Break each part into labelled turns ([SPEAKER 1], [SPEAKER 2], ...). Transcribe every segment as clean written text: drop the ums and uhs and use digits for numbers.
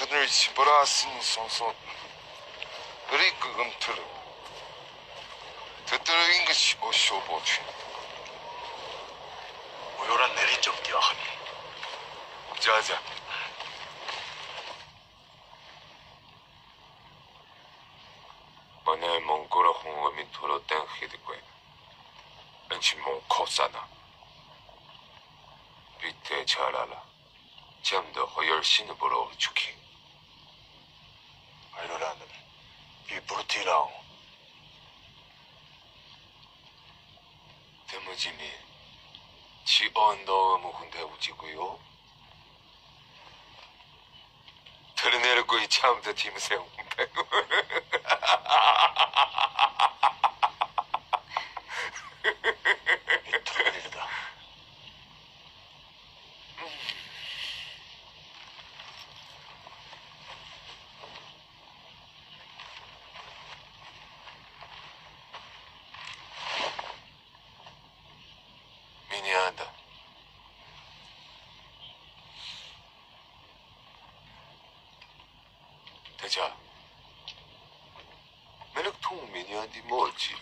[SPEAKER 1] 그늘 시보라스니 송송 그리 그금틀 드드르인 것이 오쇼보취
[SPEAKER 2] 무효란 내린 적기와 하니
[SPEAKER 1] 자자 만에 몽골의 홍어민 토로땡 히드괴 왠지 몽코사나 비태 잘알아 잠도 허열신을 보러 주키
[SPEAKER 2] 아이러라는 이 브루티라오
[SPEAKER 1] 대무지미 지언더 무훈대 우지고요 드러내고 이 참도 팀세웅
[SPEAKER 2] 비틀리다
[SPEAKER 1] 미니한다 대자 매력통 미니한디 뭐지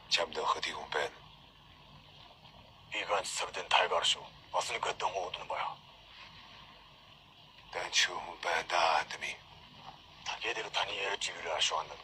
[SPEAKER 1] 잠도 허디군 벤
[SPEAKER 2] 이간 서든 달가르쇼 왔으니까 했던 거 오드는 거야
[SPEAKER 1] 단추 벤다 안드미
[SPEAKER 2] 타게대로 타니 얘를 지휘를 하쇼 한다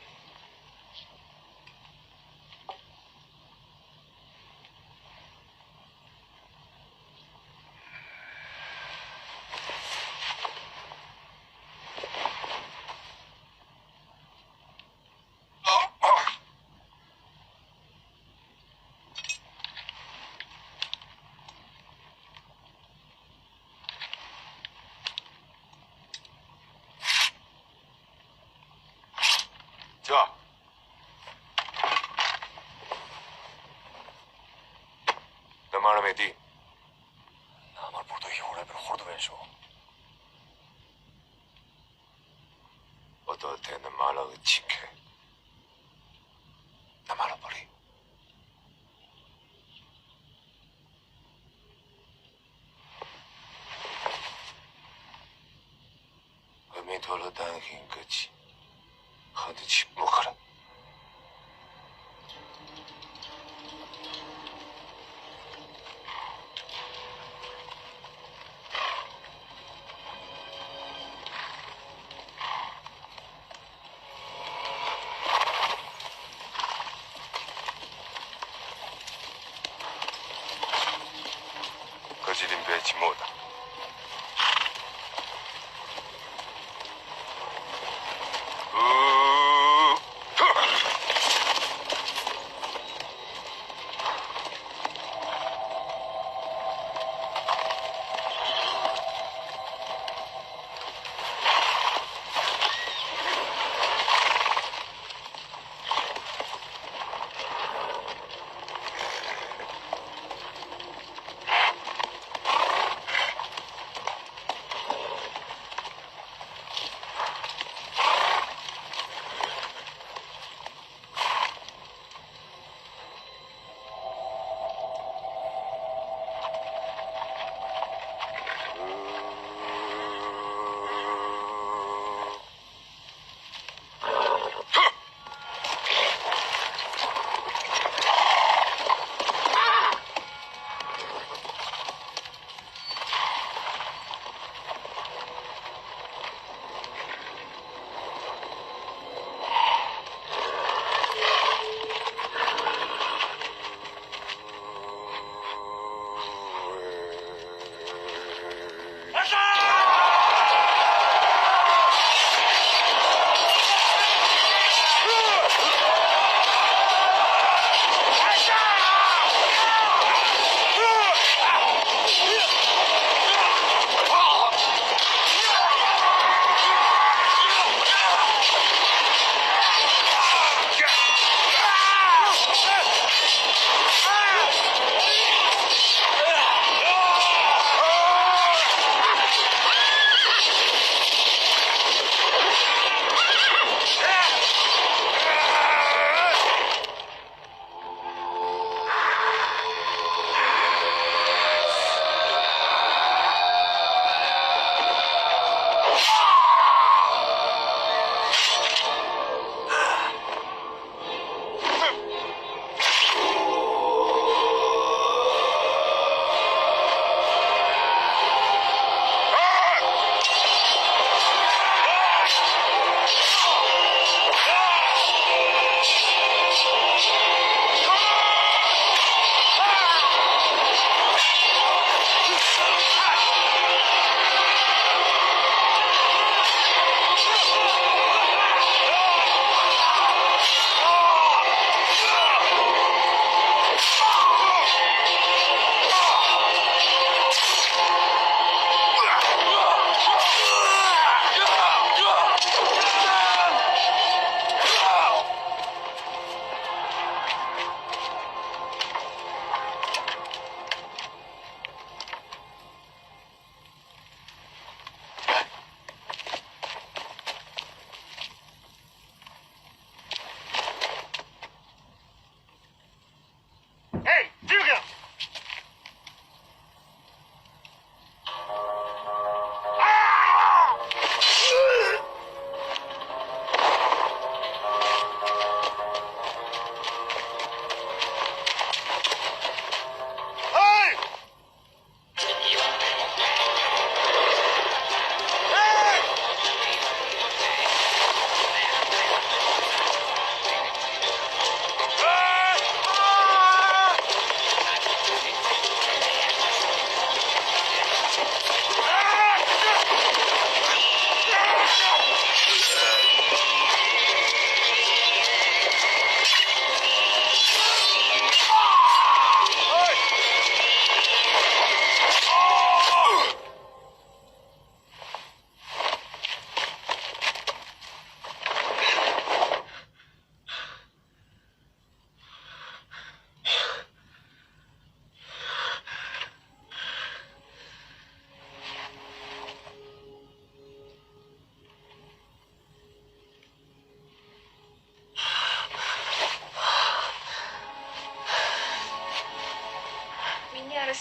[SPEAKER 1] 자 너 말하면 디
[SPEAKER 2] 나말 보도 히오레벨 호르드벤쇼
[SPEAKER 1] 어떠테는 말하고 치케 나 말아버리 어미 돌아다니긴 거지 어디 침묵하라 거지린 배치 못다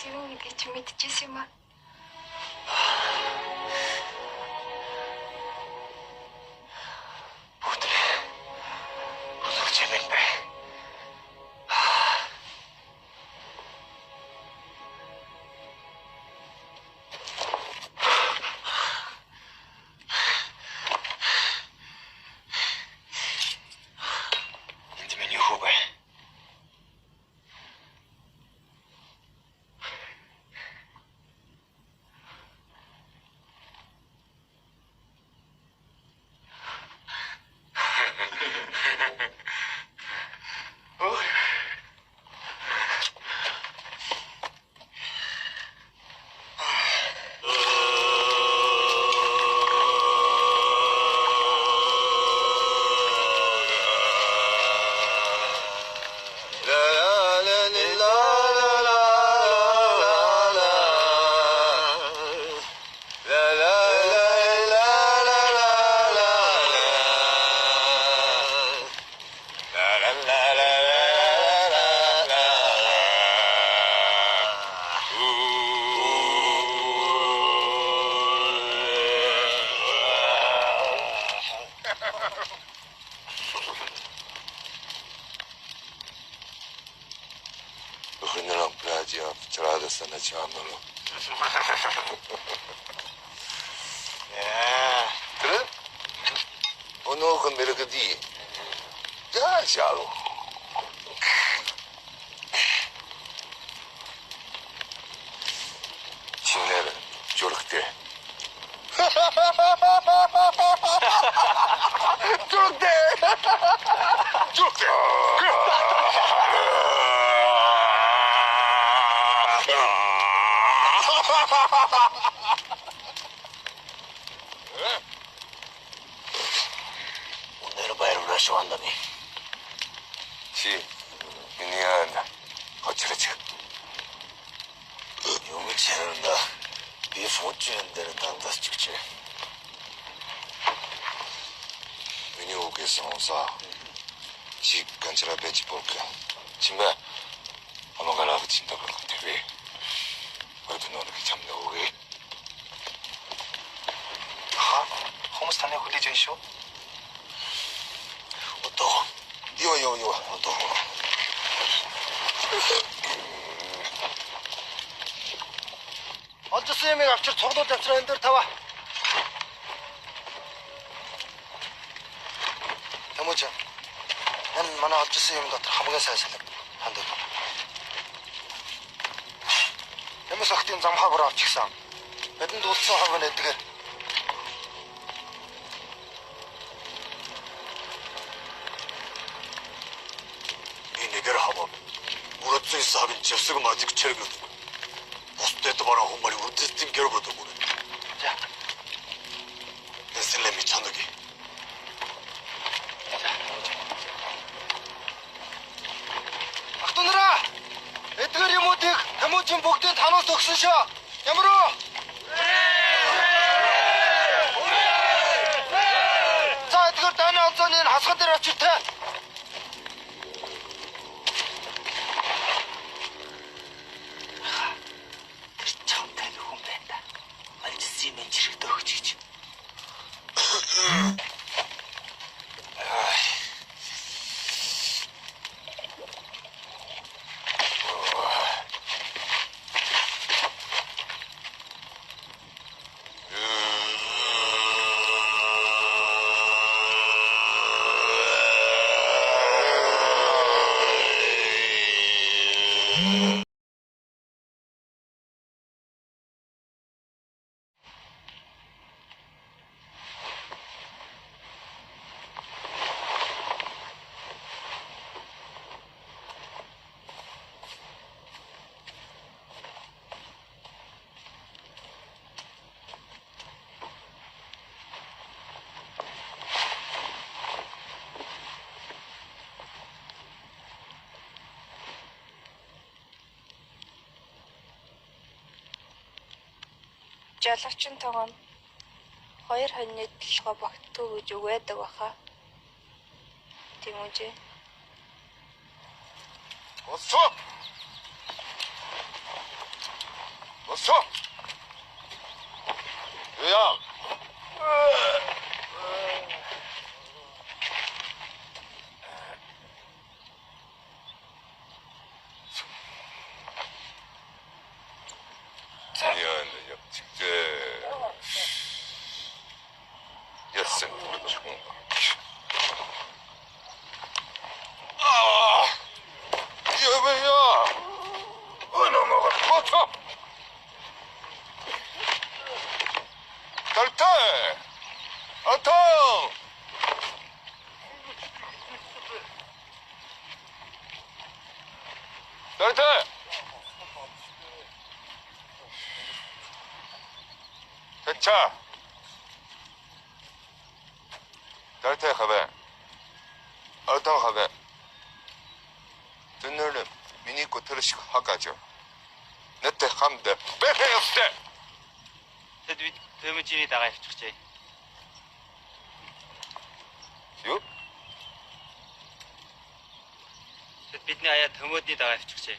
[SPEAKER 3] юу гэдгийг чи мэдчихсэн юм аа.
[SPEAKER 2] Бүгд чимээн бай. Энд миний хүү бай.
[SPEAKER 1] Охинерам прадиа вчерада начало. Кре? Онохон меркади. Да, жало. Чинер журхте. Журхте. Журхте.
[SPEAKER 2] 오늘 바이러를 아쉬워한다니.
[SPEAKER 1] 시, 미니안, 어쩌라지.
[SPEAKER 2] 용이 채는다. 비 소주엔 데는 단다스 찍지.
[SPEAKER 1] 미니오께서 오사, 집 간지라 배지 볼까. 진배, 아마가라 붙인다 그럴 건데 왜? 어디 너는 참 너왜?
[SPEAKER 2] 하? 호무스탄에 홀리전쇼? 어떠?
[SPEAKER 1] 이거.
[SPEAKER 2] 어떠?
[SPEAKER 4] 어쩌스 예매가 앞줄 속도 잡수라 인들 타와. 해무지. 난 만화 어쩌스 예매가 하부게서 해서 한대. 해무서 그땐 장하보라 직상. 매든 도스 하면 어떻게?
[SPEAKER 2] 이 내게를 하면 우리 있어 하긴 접수가 맞지 체력이거든. 보스때도 봐라 홈말이 우리 팀 결과도 그래.
[SPEAKER 4] 자,
[SPEAKER 2] 내 슬램이 찬덕이.
[SPEAKER 4] 악도느라. 애뜨거리 못해. 해무진 복대 단어 썩쓰셔. 야무로. 자, 애뜨거 단어 없어는 하선대라 주태.
[SPEAKER 2] 참태를 혼낸다. 완전 쓰이면 지를 떠오지지.
[SPEAKER 3] Жоловчин тогоо 2 хоньны толгой багтуу гэж үгээдэг баха. Тийм үжи.
[SPEAKER 1] 어서! 어서! 요양! 미안, 역직제. 여센, 총. 아! 여배야! 넘어가, 버텨! 달탈! 아탕! 달탈! 대차! 달탈 가배. 아탕 가배. 듣는 미니코 들으시고 하가죠. 내때 함대 빼빼였을
[SPEAKER 5] Тэд бид төмөжиний дагаа явчихжээ.
[SPEAKER 1] Юу?
[SPEAKER 5] Тэд бидний аяа төмөдний дагаа явчихжээ.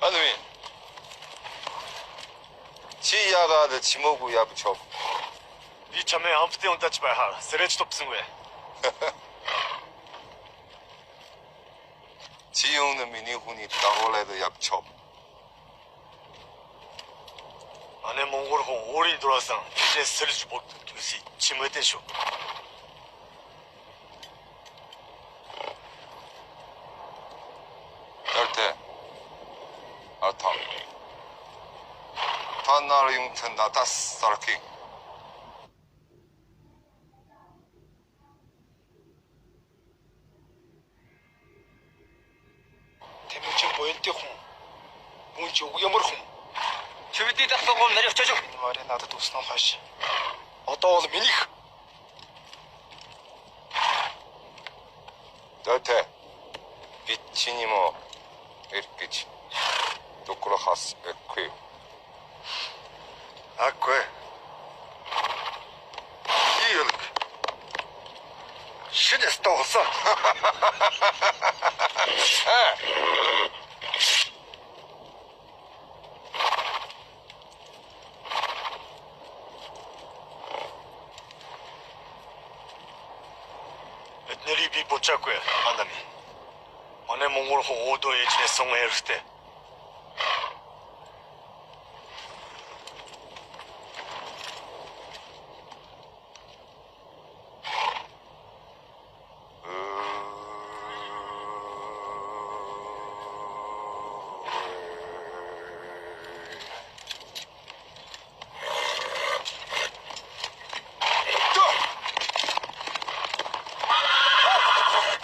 [SPEAKER 1] 아누민 지야가드 지모구 야부쳐
[SPEAKER 2] 이 참에 암프테온 따치바야 세레치 톱승회.
[SPEAKER 1] 지용는 미니훈이 따올래도 야부쳐
[SPEAKER 2] 아내 몽골호 오리 돌아상 이제 세레치 못 기무시 지무했대쇼.
[SPEAKER 1] 열대 아탕 단나르 융튼 나타스 사르킹
[SPEAKER 4] Тэмүжин буянтын хүн. Мөн ч өгөөмөр хүн.
[SPEAKER 5] Чи бидний дасгал нарийн очиж.
[SPEAKER 4] Энэ морь надад уснаа хойш. Одоо бол минийх.
[SPEAKER 1] 열대 비치니모 이렇게지 도크로하스 에퀴
[SPEAKER 2] 아괴. 이열크. 신에서 떠왔어. Эднэрийг би бочаагүй анами. Манай Монголхон өөдөө ээжнээс сон хэрэгтэй.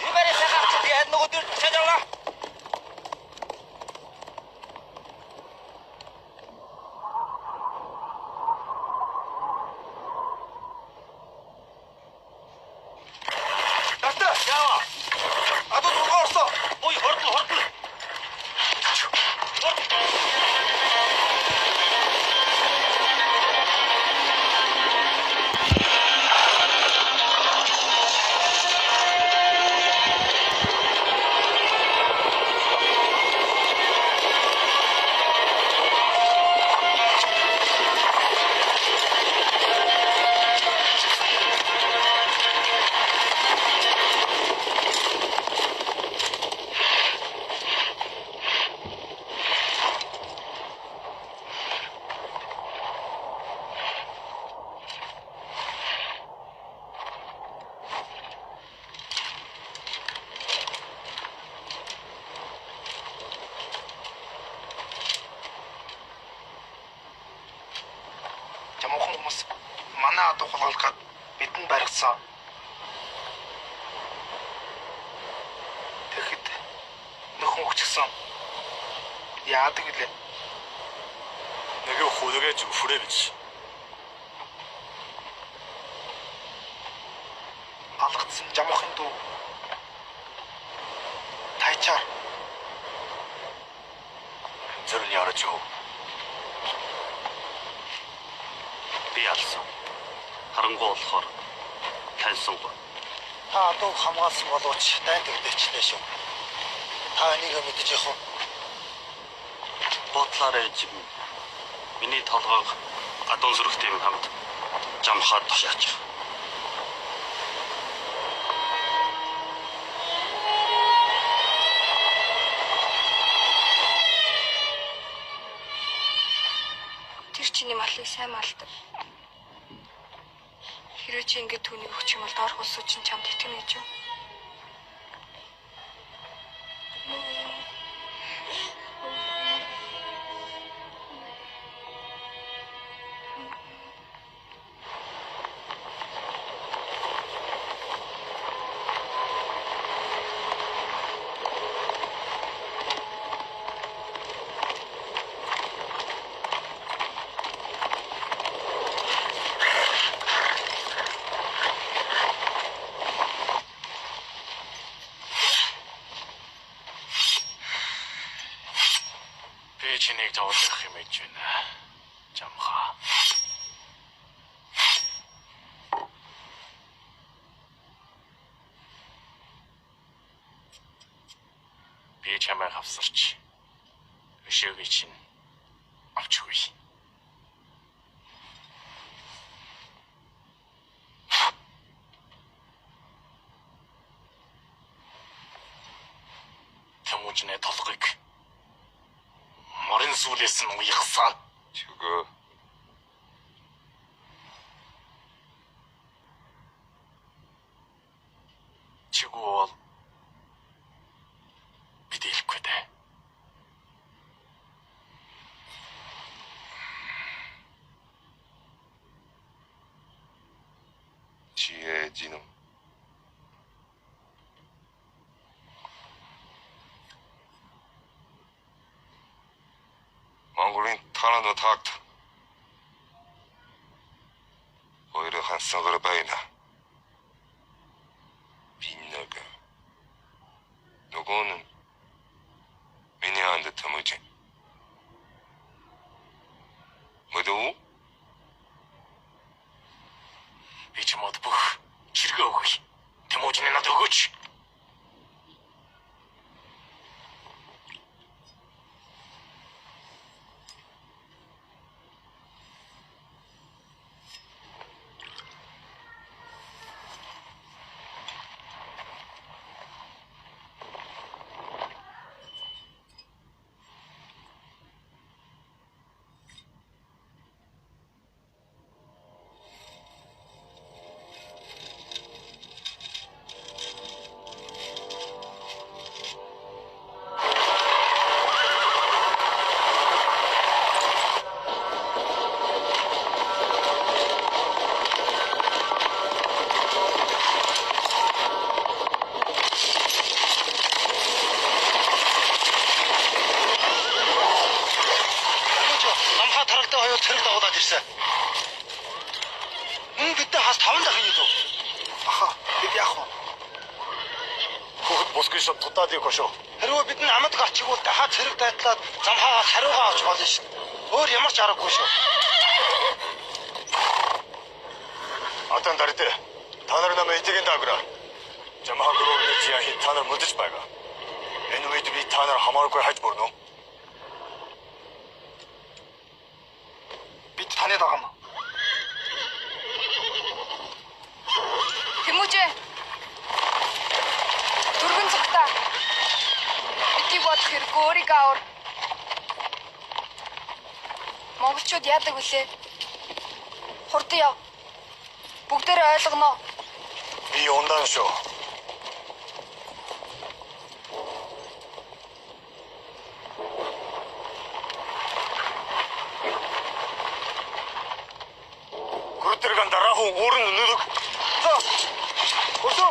[SPEAKER 5] Ибэрэ сахарч яад нөгөөдөр чадвараа.
[SPEAKER 4] Тата, яава. Адуу дургаа орсон.
[SPEAKER 5] Ой, хортол.
[SPEAKER 4] Жамуухан хүмүүс манай адуу хулгайлахад бидэнд баригдсан. Тэгэхэд нөхөн хүчгсэн. Яадаг гэлээ.
[SPEAKER 2] 내게 호되게 좀 후레비치.
[SPEAKER 4] Алгадсан жамхан дүү. Тайчаар.
[SPEAKER 2] 저는 알았죠.
[SPEAKER 6] Би алсан. Харангуй болохоор таньсангүй.
[SPEAKER 4] Та адуу хамгаалсан боловч дайнд өгдөөчлээ шүү. Та энийг мэдэж явах уу?
[SPEAKER 6] Бодлаарай жим. Миний толгойг адуун сүрэгтэй юм хамт жамхаад тушаач.
[SPEAKER 3] Тэр чиний малыг сайн малдаг. Хэрвээ чи ингэж түүнийг өгч юм бол доорх улсууд чинь чамд итгэнэ гэж юу?
[SPEAKER 2] Би чинийг зовлох юм ээж байна. Жамха. Би чамайг авсарч өшөөгийн чинь авчихгүй. Тэмүүжний толгойг морин сүлээс нь уяхсан.
[SPEAKER 1] 죽어.
[SPEAKER 2] Чигүү бол бид хэлэхгүй дээ.
[SPEAKER 1] 지혜진음. 망고린 타나도 탁타. 오히려 한 썩으로 바이나. 빈너가. 누구는 미니한테 터무지. 뭐도?
[SPEAKER 2] Би чамд бүх чиргээ өгье. Тэмүүжний надад өгөөч.
[SPEAKER 4] цэрэг дагуулад ирсэн. Бидээ хас 5 дахин юу? Аха, бид яах вэ?
[SPEAKER 2] Хөхд босгон шот тутаад их шүү.
[SPEAKER 4] Хэрвээ бид нь амд гарчигвол дахиад цэрэг дайдлаад замхаагаа хариугаа авч болно шүү. Өөр ямар ч аргагүй шүү.
[SPEAKER 2] Атан дарите. Та нар намайг итгэн даагра. Жамхаа гөрөөний зяхи та нар мэдэж байгаа. Энэ үед би та нар хамааргүй хайж бүрнө.
[SPEAKER 4] Бид таны дагам.
[SPEAKER 3] Тэмүүжээ. Дөрвөн цагта. Бидний бодох хэрэггүй өөрийгөө авар. Монголчууд яадаг вүлээ? Хурдан яв. Бүгдээрээ ойлгоно.
[SPEAKER 2] Би ондан шүү. Гүрдэргэн дараахан уурн нүрэг. За. Өсөө.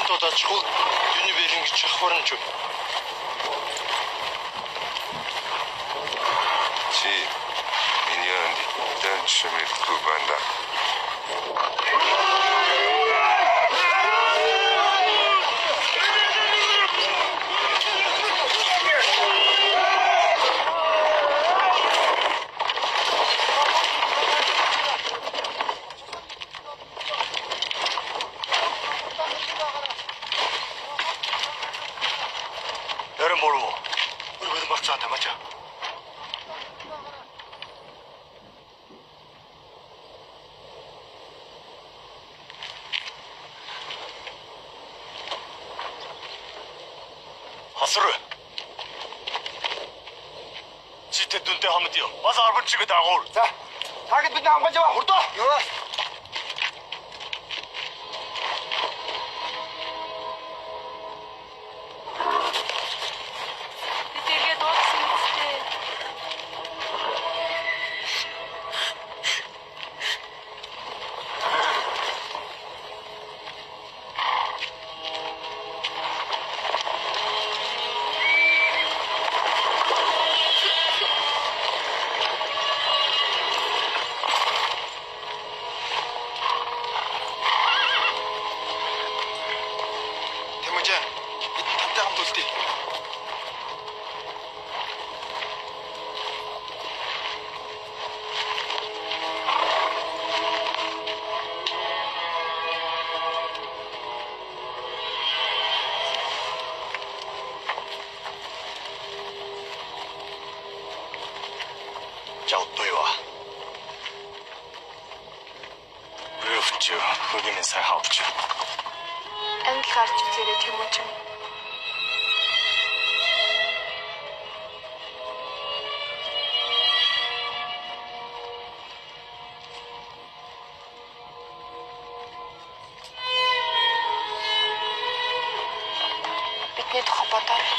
[SPEAKER 4] хотод ачхул юуны бэлэн гэж чахвар нь ч юм.
[SPEAKER 1] Чи миний анд дан чимэт кубанда.
[SPEAKER 2] Яран болов уу? Өргөд марцаа тамачаа. Хасар. Читэд дүнтэй хамт юу? Бас арбан чигээ даагуур.
[SPEAKER 4] За. Тагд бидний хамгаалж яваа хурдаа. Юу?
[SPEAKER 3] Тэгээ дууссан үстэй.
[SPEAKER 4] Тэмүүжээ. Бид тантай хамт үлдээ.
[SPEAKER 2] За одоо юу аа? Рефч хөгийн сайн хавч.
[SPEAKER 3] Амьд гарч үзээрэй Тэмүүж. Бидний тухай бодоорой.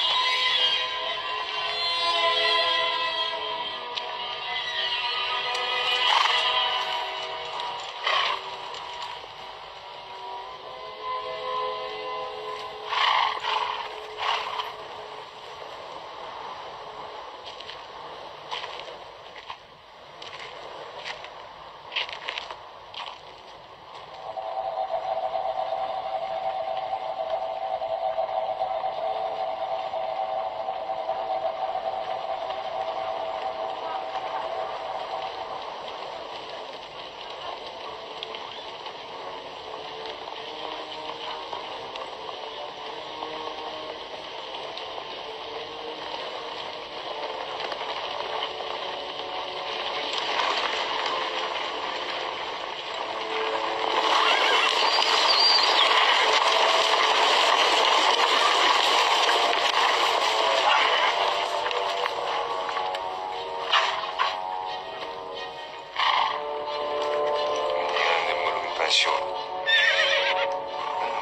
[SPEAKER 1] Шо.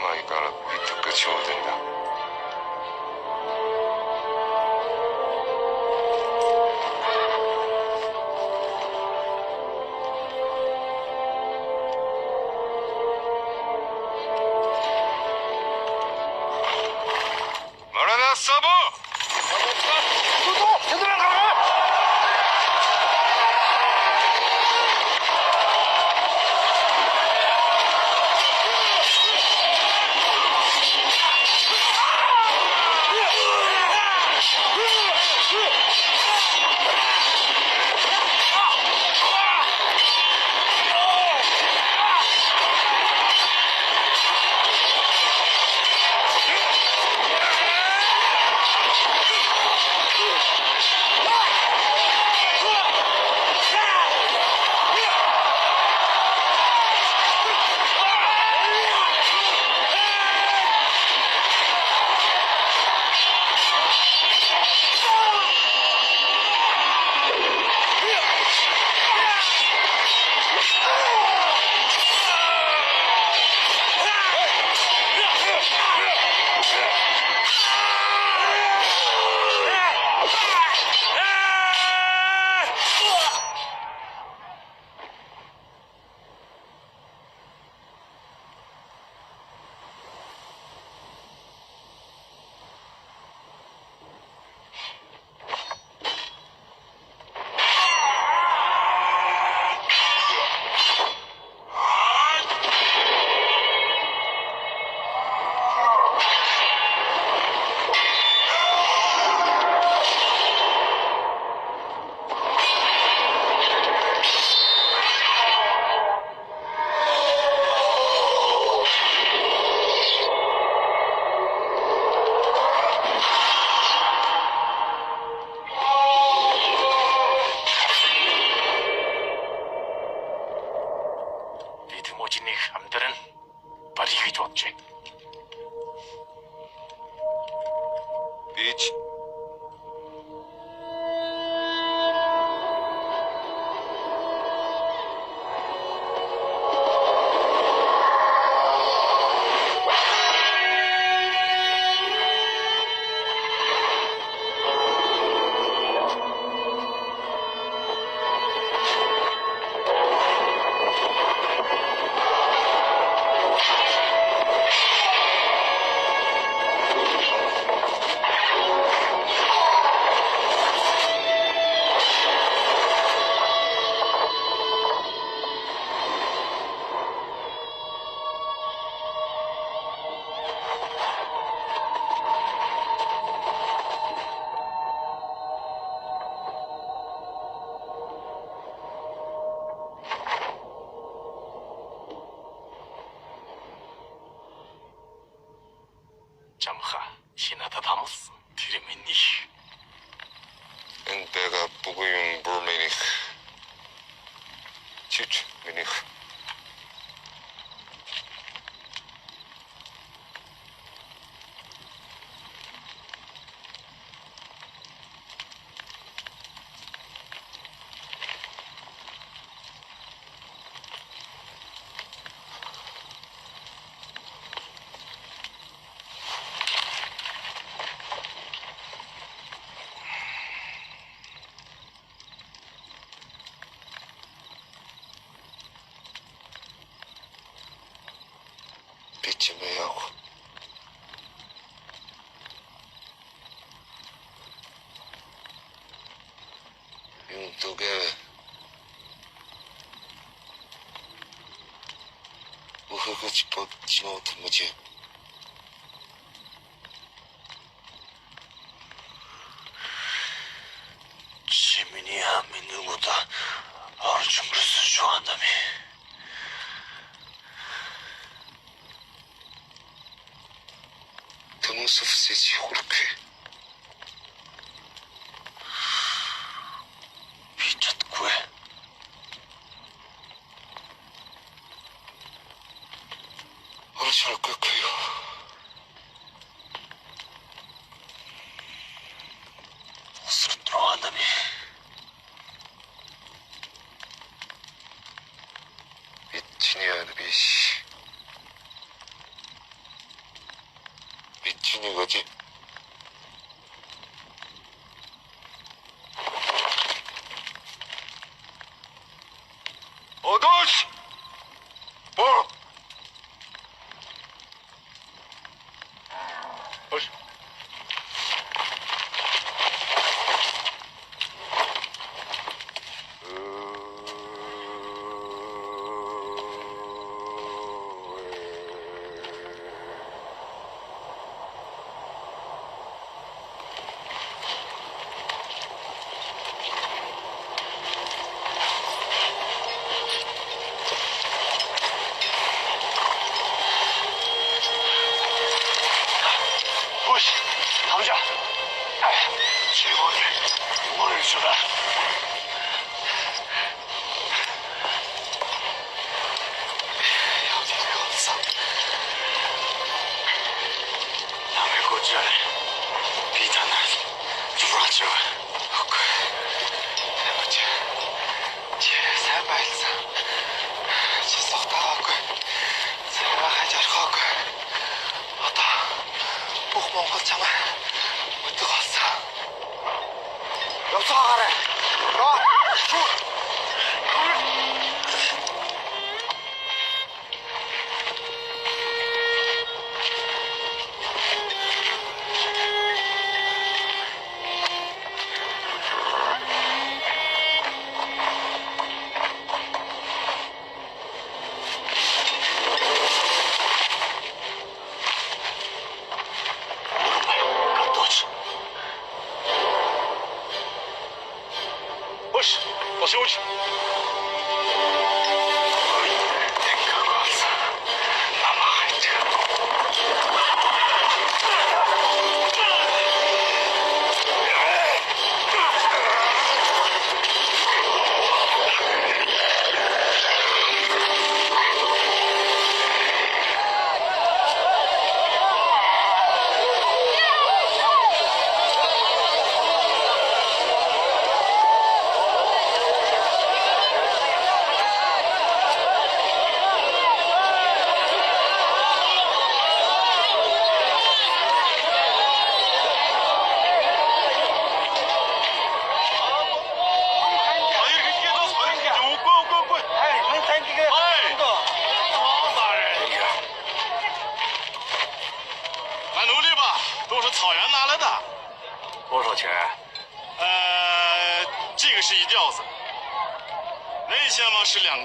[SPEAKER 1] Май кара битка чудында. Марана сабо.
[SPEAKER 4] Тэдэрэн гаргаа.
[SPEAKER 6] 오진이 함들은 버리기 좋지.
[SPEAKER 1] 비치.
[SPEAKER 6] 잠하 신하다 담았어. 드리미니.
[SPEAKER 1] En 내가 부부용 불미니. 치치 미니. 비치 매하고. 용두개. 우흐그 집어 지모 드무지.
[SPEAKER 6] 지민이 함이 누구다. 얼중글스 좋아한다며.
[SPEAKER 1] 드무스프세지 호르케.
[SPEAKER 6] 미쳤구에.
[SPEAKER 1] 어르신 끄끄요.
[SPEAKER 6] 옷으로 들어간다며.
[SPEAKER 1] 미친이야 비시. 미친이 거지. 어도시. 뭐? 어시.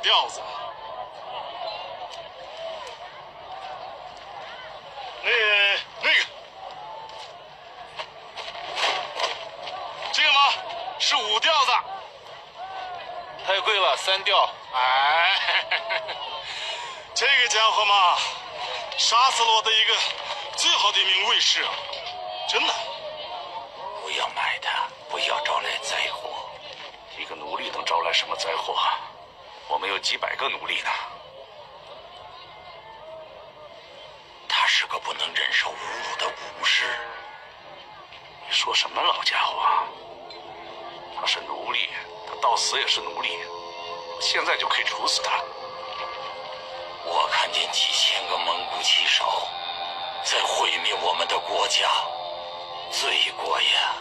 [SPEAKER 2] 调子。那个，这个吗？是5调子。
[SPEAKER 1] 太贵了，3调。
[SPEAKER 2] 哎，这个家伙嘛，杀死了我的一个最好的一名卫士啊！真的。
[SPEAKER 1] 不要买它，不要招来灾祸。
[SPEAKER 6] 一个奴隶能招来什么灾祸？我们有几百个奴隶呢。
[SPEAKER 1] 他是个不能忍受侮辱的武士。
[SPEAKER 6] 你说什么，老家伙？他是奴隶，他到死也是奴隶。现在就可以处死他。
[SPEAKER 1] 我看见几千个蒙古骑手在毁灭我们的国家，罪过呀！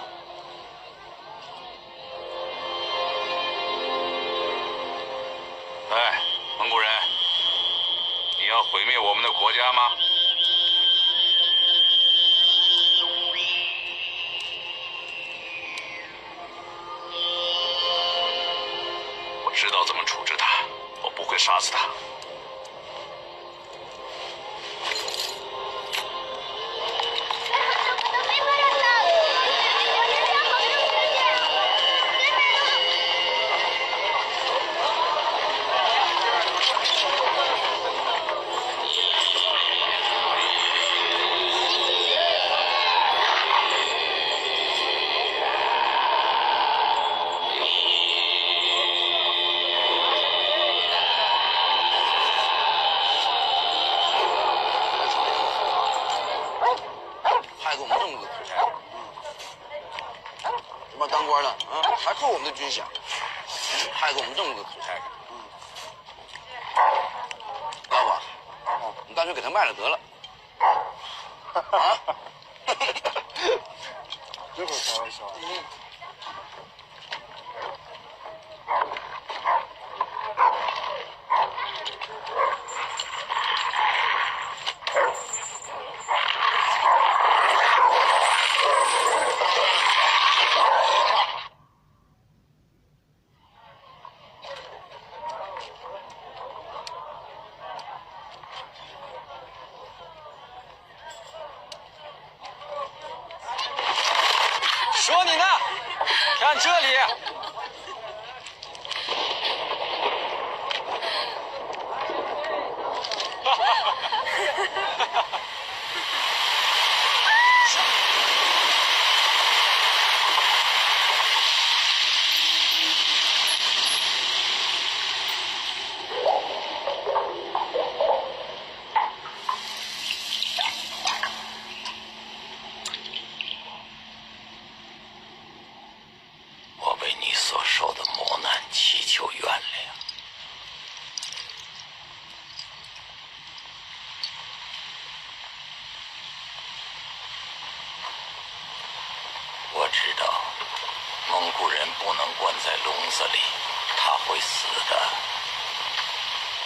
[SPEAKER 6] 哎，蒙古人，你要毁灭我们的国家吗？我知道怎么处置他，我不会杀死他。
[SPEAKER 4] 害得我们这么个苦差事，这帮当官的啊，还扣我们的军饷，害得我们这么个苦差事，要不，你干脆给他卖了得了，啊？
[SPEAKER 2] 这会开玩笑。
[SPEAKER 5] 说你呢，看这里。
[SPEAKER 1] 我为你所受的磨难祈求原谅。我知道蒙古人不能关在笼子里，他会死的。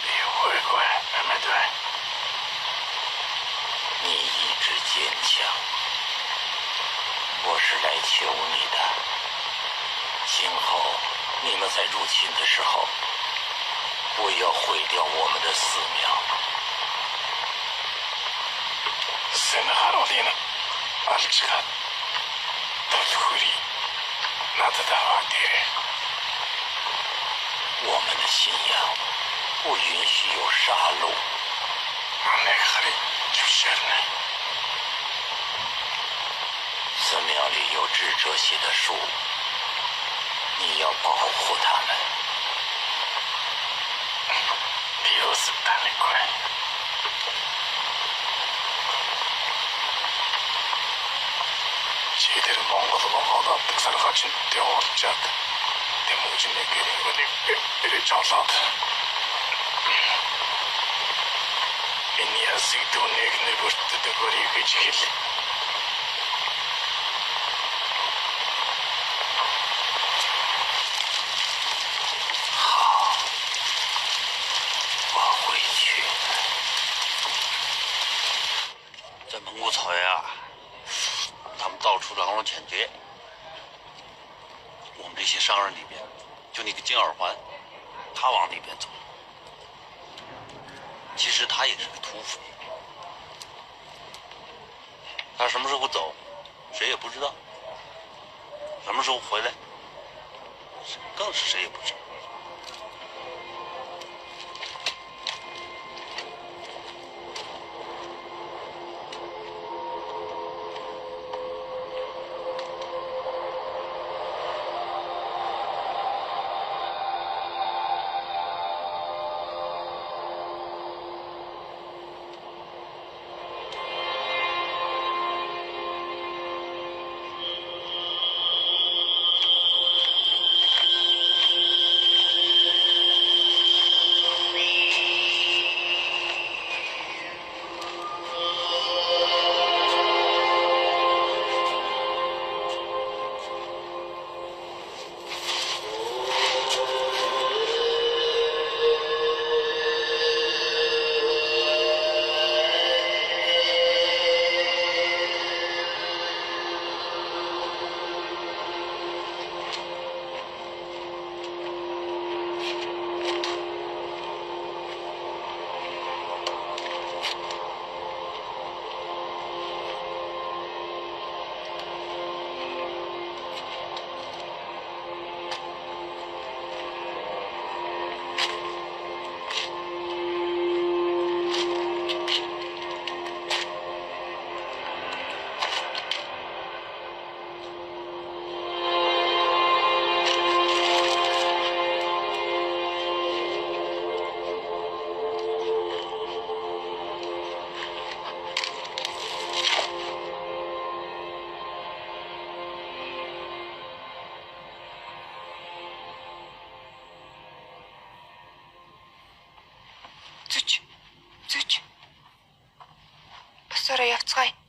[SPEAKER 6] 你会乖，妹妹对。
[SPEAKER 1] 你意志坚强，我是来求你的。今后你们在入侵的时候，不要毁掉我们的寺庙。
[SPEAKER 2] Sen Harodin alçıkan tefkuri nadadavadi。
[SPEAKER 1] 我们的信仰不允许有杀戮。
[SPEAKER 2] Anekari düşerine。
[SPEAKER 1] 寺庙里有智者写的书，你要保护他们。
[SPEAKER 2] Diyorsun Tanrıkoy。Şeyleri Mongol'un oğlandık sarıkaçın de olacak. Temujin'e gelin biri çalsadı. En yazık da ne bırttı da böyle geçir.
[SPEAKER 1] 我会去的。
[SPEAKER 4] 在蒙古草原啊，他们到处狼龙抢劫。我们这些商人里边，就那个金耳环，他往那边走，
[SPEAKER 7] 其实他也是个土匪。他什么时候走，谁也不知道；什么时候回来，更是谁也不知道。
[SPEAKER 3] Зөч. Босороо явцгаая.